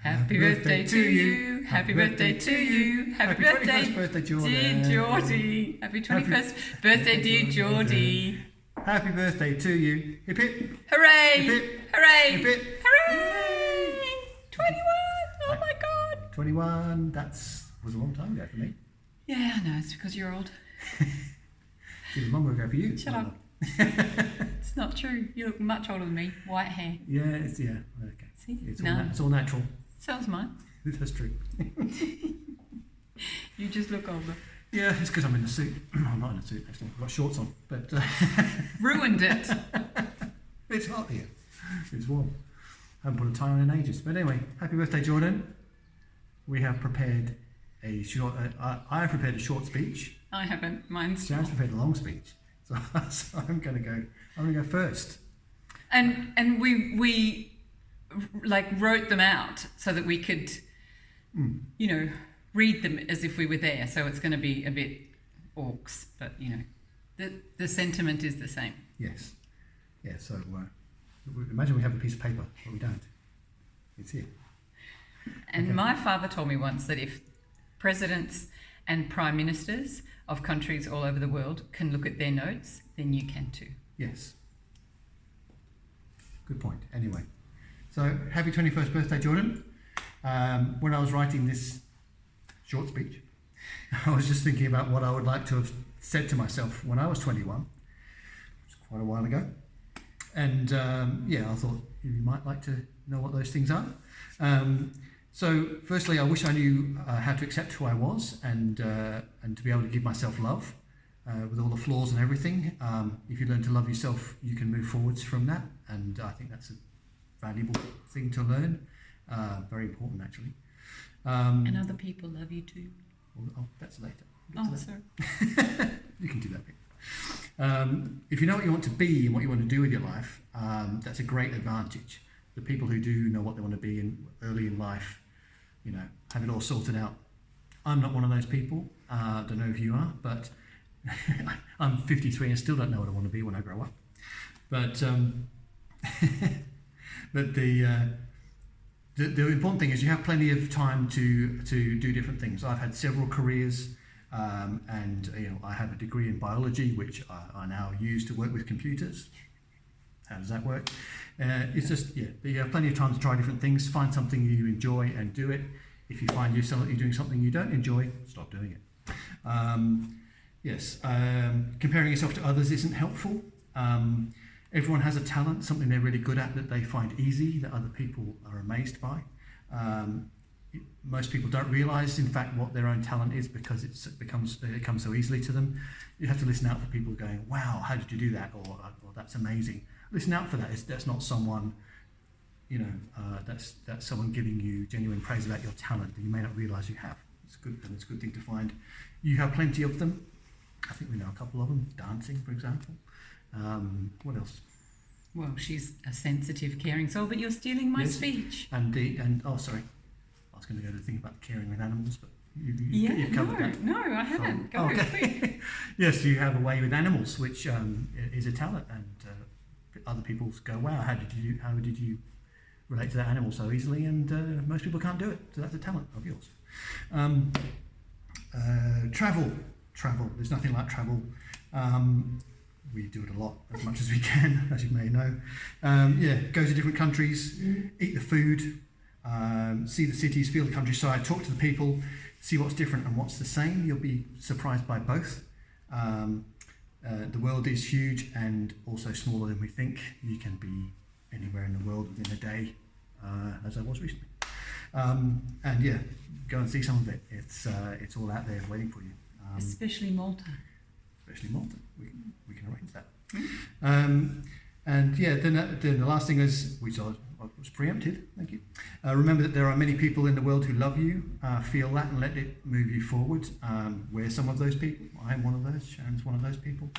Happy birthday to you. Happy birthday to you. Happy birthday, 21st birthday, Jordyn. dear Jordyn. Happy 21st birthday, dear Jordyn. Happy birthday to you. Hip hip. Hooray! Hip hip. Hooray! Hip hip. Hooray! 21! Oh my God! 21. Was a long time ago for me. Yeah, I know. It's because you're old. It was longer ago for you. Shut up. It's not true. You look much older than me. White hair. Yeah, okay. See? It's all natural. So's mine. That's true. You just look older. Yeah, it's because I'm in a suit. I'm not in a suit, actually. I've got shorts on, but... Ruined it. It's hot here. It's warm. I haven't put a tie on in ages. But anyway, happy birthday, Jordyn. We have prepared a short... I have prepared a short speech. I haven't. Mine's... Shaz's prepared a long speech. So I'm going to go first. And we like wrote them out so that we could, read them as if we were there. So it's going to be a bit orcs, but the sentiment is the same. Yes. Yeah. So imagine we have a piece of paper, but we don't. It's here. And okay. My father told me once that if presidents and prime ministers of countries all over the world can look at their notes, then you can too. Yes. Good point. Anyway, so happy 21st birthday, Jordyn. When I was writing this short speech, I was just thinking about what I would like to have said to myself when I was 21. It's quite a while ago. And I thought you might like to know what those things are. So firstly, I wish I knew how to accept who I was and to be able to give myself love with all the flaws and everything. If you learn to love yourself, you can move forwards from that. And I think that's a valuable thing to learn. Very important, actually. And other people love you too. Oh, that's later. Sorry. You can do that bit. If you know what you want to be and what you want to do with your life, that's a great advantage. The people who do know what they want to be early in life, have it all sorted out. I'm not one of those people. I don't know if you are, but I'm 53 and still don't know what I want to be when I grow up. But but the important thing is you have plenty of time to do different things. I've had several careers, and I have a degree in biology, which I now use to work with computers. How does that work? It's just, you have plenty of time to try different things, find something you enjoy and do it. If you find you're doing something you don't enjoy, stop doing it. Comparing yourself to others isn't helpful. Everyone has a talent, something they're really good at that they find easy, that other people are amazed by. Most people don't realise, in fact, what their own talent is because it comes so easily to them. You have to listen out for people going, wow, how did you do that? Or that's amazing. Listen out for that. That's not someone, that's someone giving you genuine praise about your talent that you may not realise you have. It's good, and it's a good thing to find. You have plenty of them. I think we know a couple of them. Dancing, for example. What else? Well, she's a sensitive, caring soul, but you're stealing my speech. Sorry. I was going to go to the thing about caring with animals, but you've covered that. No, I haven't. Go. Okay. Yes, you have a way with animals, which is a talent, and other people go, wow, how did you relate to that animal so easily? And most people can't do it, so that's a talent of yours. Travel. There's nothing like travel. We do it a lot, as much as we can, as you may know. Go to different countries, eat the food, see the cities, feel the countryside, talk to the people, see what's different and what's the same. You'll be surprised by both. The world is huge and also smaller than we think. You can be anywhere in the world within a day, as I was recently. Go and see some of it. It's all out there waiting for you. Especially Malta. We can arrange that. Then the last thing is, which was preempted, thank you. Remember that there are many people in the world who love you. Feel that and let it move you forward. We're some of those people. I'm one of those. Sharon's one of those people.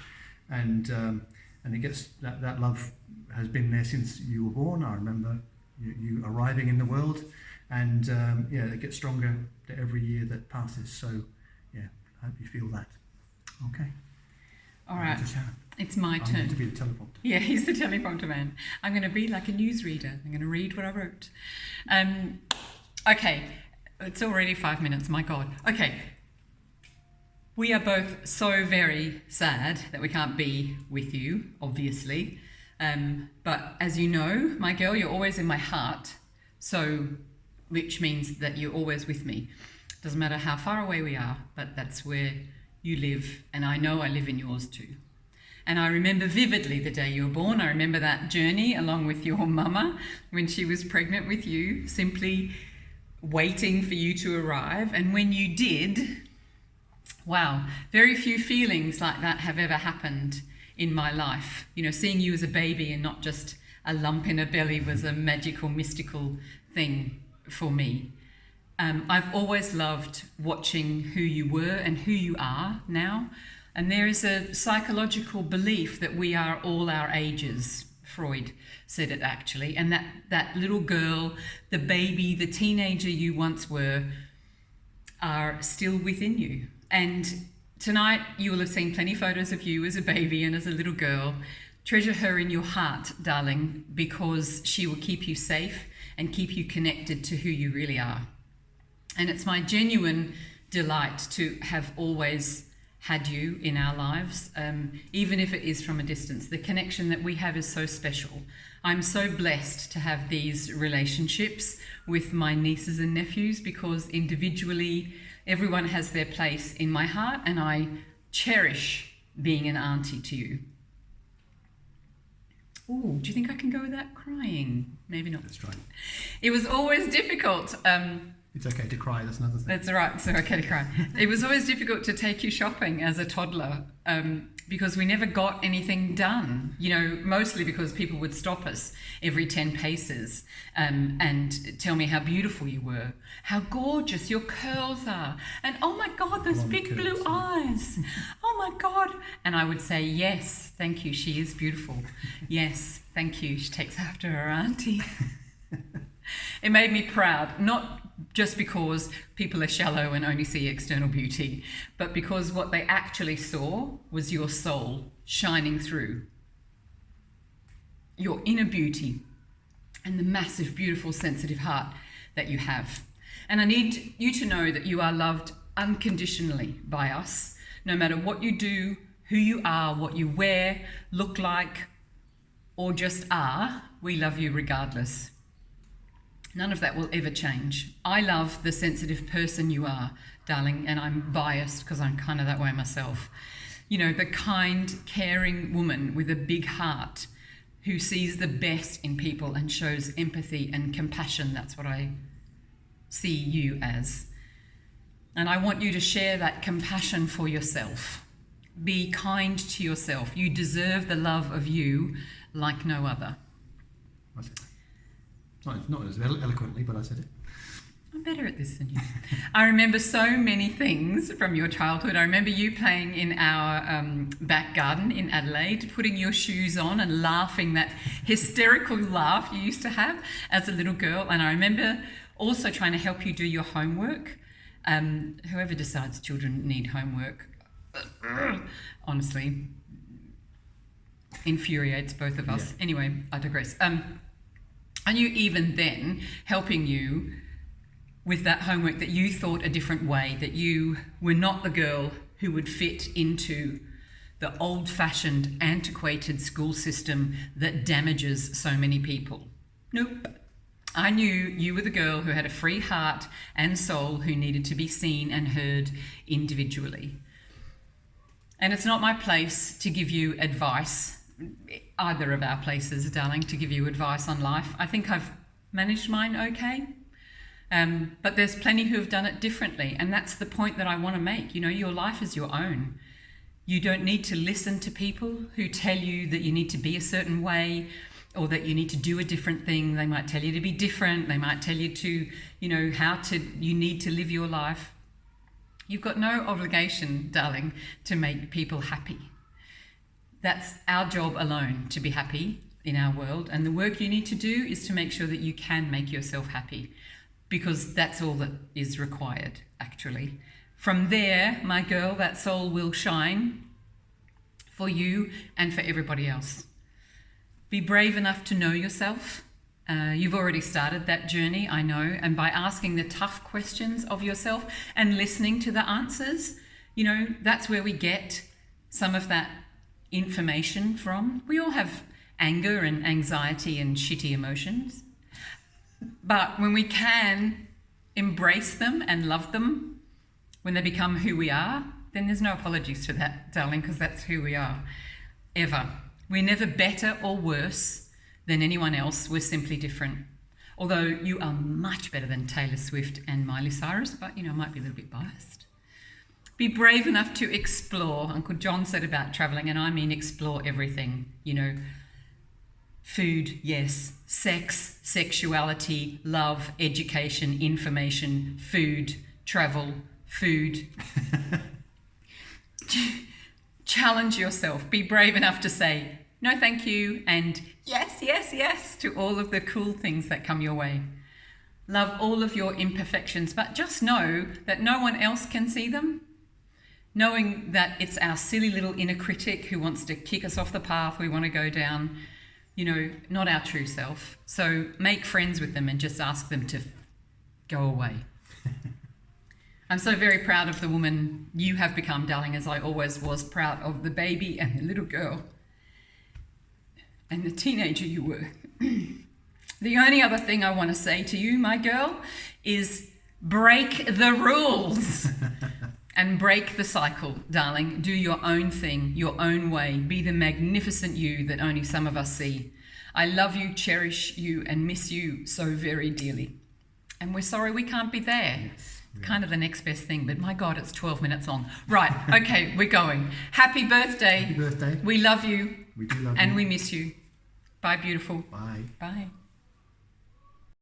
And it gets that love has been there since you were born. I remember you arriving in the world, and it gets stronger every year that passes. So I hope you feel that. Okay. All right. It's my turn. I'm going to be the teleprompter. Yeah, he's the teleprompter man. I'm going to be like a newsreader. I'm going to read what I wrote. Okay, it's already 5 minutes, my God. Okay, we are both so very sad that we can't be with you, obviously. But as you know, my girl, you're always in my heart, so which means that you're always with me. Doesn't matter how far away we are, but that's where you live, and I know I live in yours too. And I remember vividly the day you were born. I remember that journey along with your mama when she was pregnant with you, simply waiting for you to arrive. And when you did, wow, very few feelings like that have ever happened in my life. You know, seeing you as a baby and not just a lump in a belly was a magical, mystical thing for me. I've always loved watching who you were and who you are now. And there is a psychological belief that we are all our ages. Freud said it actually. And that little girl, the baby, the teenager you once were, are still within you. And tonight you will have seen plenty of photos of you as a baby and as a little girl. Treasure her in your heart, darling, because she will keep you safe and keep you connected to who you really are. And it's my genuine delight to have always had you in our lives, even if it is from a distance. The connection that we have is so special. I'm so blessed to have these relationships with my nieces and nephews because individually everyone has their place in my heart, and I cherish being an auntie to you. Oh, do you think I can go without crying? Maybe not. That's right. It was always difficult. It's okay to cry, that's another thing. That's all right, it's okay to cry. It was always difficult to take you shopping as a toddler because we never got anything done, you know, mostly because people would stop us every 10 paces and tell me how beautiful you were, how gorgeous your curls are, and oh my God, those big blue eyes, oh my God. And I would say, yes, thank you, she is beautiful. Yes, thank you, she takes after her auntie. It made me proud, not just because people are shallow and only see external beauty, but because what they actually saw was your soul shining through. Your inner beauty and the massive, beautiful, sensitive heart that you have. And I need you to know that you are loved unconditionally by us, no matter what you do, who you are, what you wear, look like, or just are, we love you regardless. None of that will ever change. I love the sensitive person you are, darling, and I'm biased because I'm kind of that way myself. You know, the kind, caring woman with a big heart who sees the best in people and shows empathy and compassion. That's what I see you as. And I want you to share that compassion for yourself. Be kind to yourself. You deserve the love of you like no other. Not as eloquently, but I said it. I'm better at this than you. I remember so many things from your childhood. I remember you playing in our back garden in Adelaide, putting your shoes on and laughing, that hysterical laugh you used to have as a little girl. And I remember also trying to help you do your homework. Whoever decides children need homework, honestly, infuriates both of us. Yeah. Anyway, I digress. I knew even then, helping you with that homework, that you thought a different way, that you were not the girl who would fit into the old-fashioned, antiquated school system that damages so many people. Nope. I knew you were the girl who had a free heart and soul, who needed to be seen and heard individually. And it's not my place to give you advice, either of our places, darling, to give you advice on life. I think I've managed mine okay. But there's plenty who have done it differently. And that's the point that I want to make. You know, your life is your own. You don't need to listen to people who tell you that you need to be a certain way or that you need to do a different thing. They might tell you to be different. They might tell you to, you know, you need to live your life. You've got no obligation, darling, to make people happy. That's our job alone, to be happy in our world. And the work you need to do is to make sure that you can make yourself happy, because that's all that is required, actually. From there, my girl, that soul will shine for you and for everybody else. Be brave enough to know yourself You've already started that journey, I know, and by asking the tough questions of yourself and listening to the answers, you know, that's where we get some of that information from. We all have anger and anxiety and shitty emotions. But when we can embrace them and love them, when they become who we are, then there's no apologies to that, darling, because that's who we are, ever. We're never better or worse than anyone else. We're simply different. Although you are much better than Taylor Swift and Miley Cyrus, but, you know, might be a little bit biased. Be brave enough to explore. Uncle John said about travelling, and I mean explore everything, you know. Food, yes. Sex, sexuality, love, education, information, food, travel, food. Challenge yourself. Be brave enough to say, no thank you, and yes, yes, yes to all of the cool things that come your way. Love all of your imperfections, but just know that no one else can see them. Knowing that it's our silly little inner critic who wants to kick us off the path we want to go down, you know, not our true self. So make friends with them and just ask them to go away. I'm so very proud of the woman you have become, darling, as I always was proud of the baby and the little girl and the teenager you were. The only other thing I want to say to you, my girl, is break the rules and break the cycle, darling. Do your own thing, your own way. Be the magnificent you that only some of us see. I love you, cherish you, and miss you so very dearly. And we're sorry we can't be there. Yes. Kind of the next best thing, but my God, it's 12 minutes on. Right, okay, we're going. Happy birthday. Happy birthday. We love you. We do love you. And we miss you. Bye, beautiful. Bye. Bye.